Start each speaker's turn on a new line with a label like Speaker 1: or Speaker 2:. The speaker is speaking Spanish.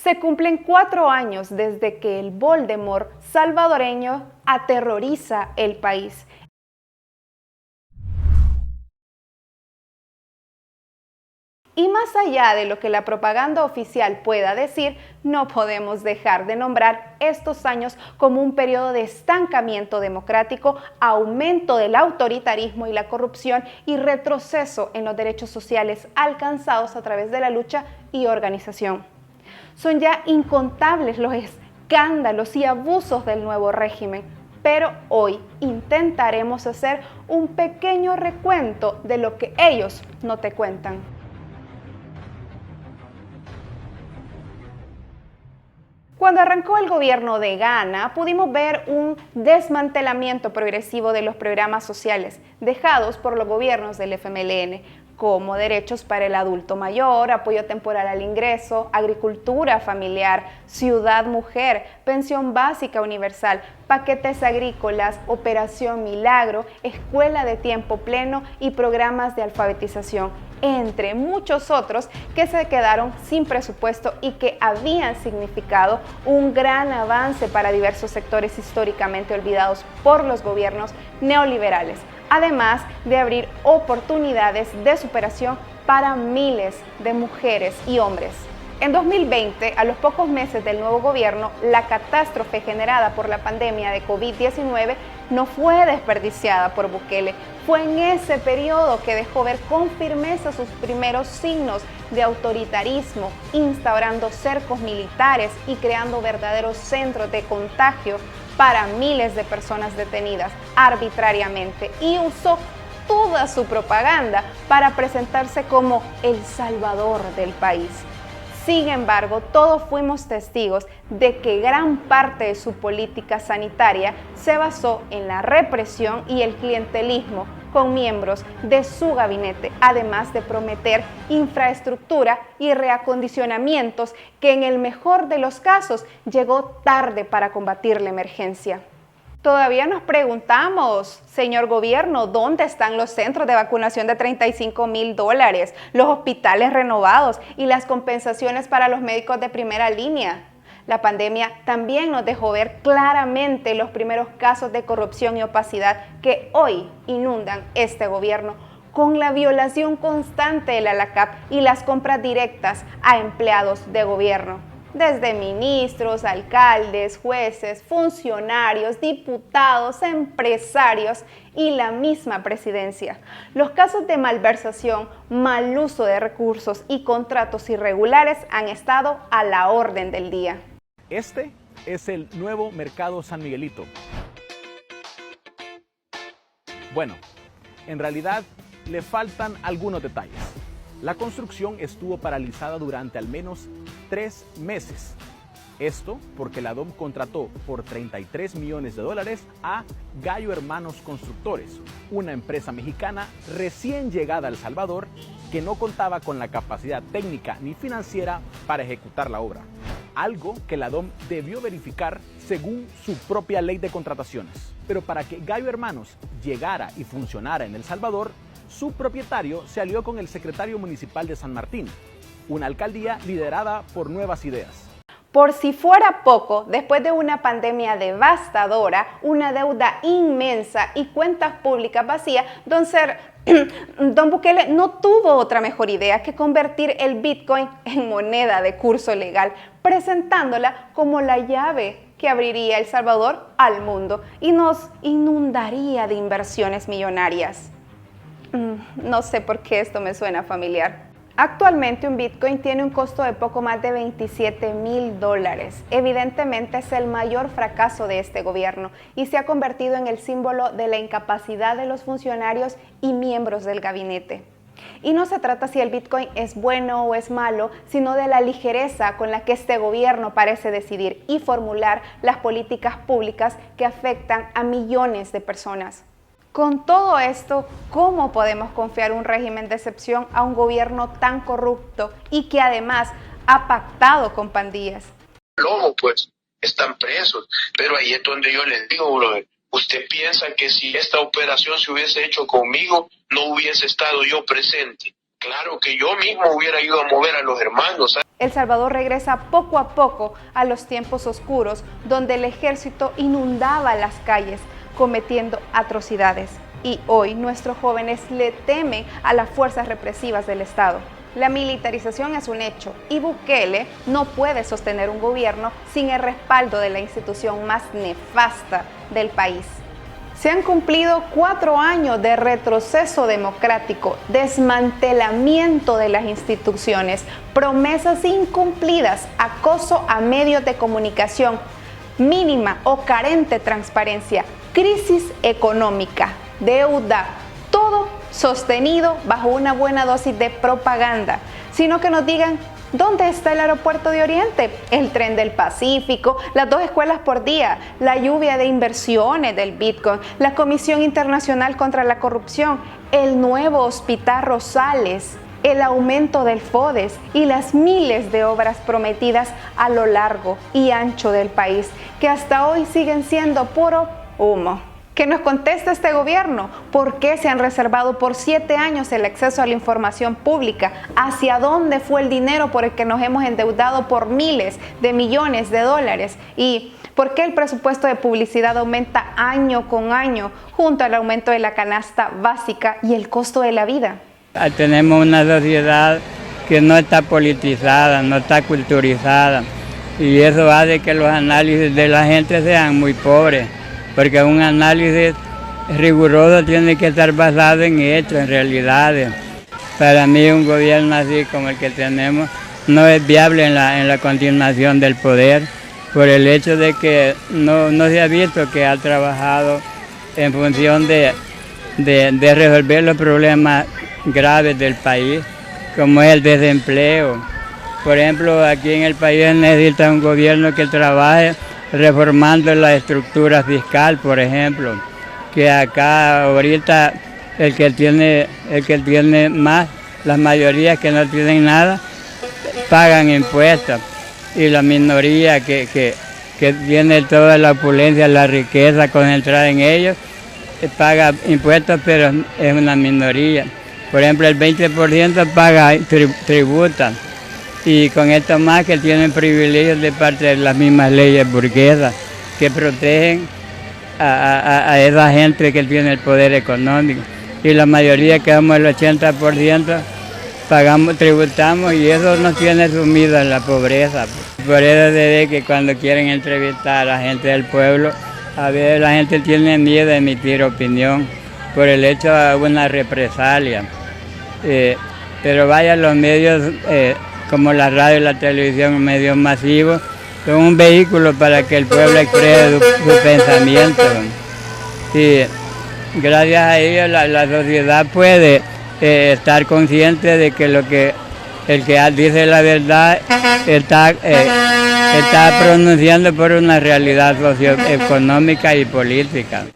Speaker 1: Se cumplen 4 años desde que el Voldemort salvadoreño aterroriza el país. Y más allá de lo que la propaganda oficial pueda decir, no podemos dejar de nombrar estos años como un periodo de estancamiento democrático, aumento del autoritarismo y la corrupción y retroceso en los derechos sociales alcanzados a través de la lucha y organización. Son ya incontables los escándalos y abusos del nuevo régimen, pero hoy intentaremos hacer un pequeño recuento de lo que ellos no te cuentan. Cuando arrancó el gobierno de Ghana, pudimos ver un desmantelamiento progresivo de los programas sociales dejados por los gobiernos del FMLN, como derechos para el adulto mayor, apoyo temporal al ingreso, agricultura familiar, ciudad mujer, pensión básica universal, paquetes agrícolas, operación Milagro, escuela de tiempo pleno y programas de alfabetización, entre muchos otros que se quedaron sin presupuesto y que habían significado un gran avance para diversos sectores históricamente olvidados por los gobiernos neoliberales, además de abrir oportunidades de superación para miles de mujeres y hombres. En 2020, a los pocos meses del nuevo gobierno, la catástrofe generada por la pandemia de COVID-19 no fue desperdiciada por Bukele. Fue en ese periodo que dejó ver con firmeza sus primeros signos de autoritarismo, instaurando cercos militares y creando verdaderos centros de contagio para miles de personas detenidas arbitrariamente, y usó toda su propaganda para presentarse como el salvador del país. Sin embargo, todos fuimos testigos de que gran parte de su política sanitaria se basó en la represión y el clientelismo con miembros de su gabinete, además de prometer infraestructura y reacondicionamientos que en el mejor de los casos llegó tarde para combatir la emergencia. Todavía nos preguntamos, señor gobierno, ¿dónde están los centros de vacunación de $35,000, los hospitales renovados y las compensaciones para los médicos de primera línea? La pandemia también nos dejó ver claramente los primeros casos de corrupción y opacidad que hoy inundan este gobierno, con la violación constante de la LACAP y las compras directas a empleados de gobierno, desde ministros, alcaldes, jueces, funcionarios, diputados, empresarios y la misma presidencia. Los casos de malversación, mal uso de recursos y contratos irregulares han estado a la orden del día.
Speaker 2: Este es el nuevo Mercado San Miguelito. Bueno, en realidad le faltan algunos detalles. La construcción estuvo paralizada durante al menos 3 meses. Esto porque la DOM contrató por $33 millones a Gallo Hermanos Constructores, una empresa mexicana recién llegada a El Salvador que no contaba con la capacidad técnica ni financiera para ejecutar la obra. Algo que la DOM debió verificar según su propia ley de contrataciones. Pero para que Gallo Hermanos llegara y funcionara en El Salvador, su propietario se alió con el secretario municipal de San Martín, una alcaldía liderada por Nuevas Ideas.
Speaker 1: Por si fuera poco, después de una pandemia devastadora, una deuda inmensa y cuentas públicas vacías, don Bukele no tuvo otra mejor idea que convertir el Bitcoin en moneda de curso legal, presentándola como la llave que abriría El Salvador al mundo y nos inundaría de inversiones millonarias. No sé por qué esto me suena familiar. Actualmente un Bitcoin tiene un costo de poco más de $27,000. Evidentemente es el mayor fracaso de este gobierno y se ha convertido en el símbolo de la incapacidad de los funcionarios y miembros del gabinete. Y no se trata si el Bitcoin es bueno o es malo, sino de la ligereza con la que este gobierno parece decidir y formular las políticas públicas que afectan a millones de personas. Con todo esto, ¿cómo podemos confiar un régimen de excepción a un gobierno tan corrupto y que además ha pactado con pandillas?
Speaker 3: Lobo, pues, están presos. Pero ahí es donde yo les digo, brother, ¿usted piensa que si esta operación se hubiese hecho conmigo, no hubiese estado yo presente? Claro que yo mismo hubiera ido a mover a los hermanos, ¿sabes?
Speaker 1: El Salvador regresa poco a poco a los tiempos oscuros, donde el ejército inundaba las calles, cometiendo atrocidades. Y hoy nuestros jóvenes le temen a las fuerzas represivas del Estado. La militarización es un hecho y Bukele no puede sostener un gobierno sin el respaldo de la institución más nefasta del país. Se han cumplido 4 años de retroceso democrático, desmantelamiento de las instituciones, promesas incumplidas, acoso a medios de comunicación, mínima o carente transparencia, crisis económica, deuda, todo sostenido bajo una buena dosis de propaganda, sino que nos digan ¿dónde está el aeropuerto de Oriente? El tren del Pacífico, las 2 escuelas por día, la lluvia de inversiones del Bitcoin, la Comisión Internacional contra la Corrupción, el nuevo Hospital Rosales, el aumento del FODES y las miles de obras prometidas a lo largo y ancho del país, que hasta hoy siguen siendo puro humo. Que nos conteste este gobierno por qué se han reservado por 7 años el acceso a la información pública, hacia dónde fue el dinero por el que nos hemos endeudado por miles de millones de dólares y por qué el presupuesto de publicidad aumenta año con año junto al aumento de la canasta básica y el costo de la vida.
Speaker 4: Tenemos una sociedad que no está politizada, no está culturizada y eso hace que los análisis de la gente sean muy pobres. Porque un análisis riguroso tiene que estar basado en hechos, en realidades. Para mí un gobierno así como el que tenemos no es viable en la continuación del poder, por el hecho de que no se ha visto que ha trabajado en función de resolver los problemas graves del país, como es el desempleo. Por ejemplo, aquí en el país necesita un gobierno que trabaje reformando la estructura fiscal, por ejemplo, que acá ahorita el que tiene más, las mayorías que no tienen nada, pagan impuestos y la minoría que tiene toda la opulencia, la riqueza concentrada en ellos, paga impuestos, pero es una minoría. Por ejemplo, el 20% paga tributa. Y con esto más que tienen privilegios de parte de las mismas leyes burguesas que protegen a esa gente que tiene el poder económico. Y la mayoría, que somos el 80%, tributamos y eso nos tiene sumidos en la pobreza. Por eso se ve que cuando quieren entrevistar a la gente del pueblo, a veces la gente tiene miedo de emitir opinión por el hecho de una represalia. Pero vaya, los medios como la radio y la televisión, medios masivos, son un vehículo para que el pueblo exprese su pensamiento. Y gracias a ello la sociedad puede estar consciente de que el que dice la verdad está pronunciando por una realidad socioeconómica y política.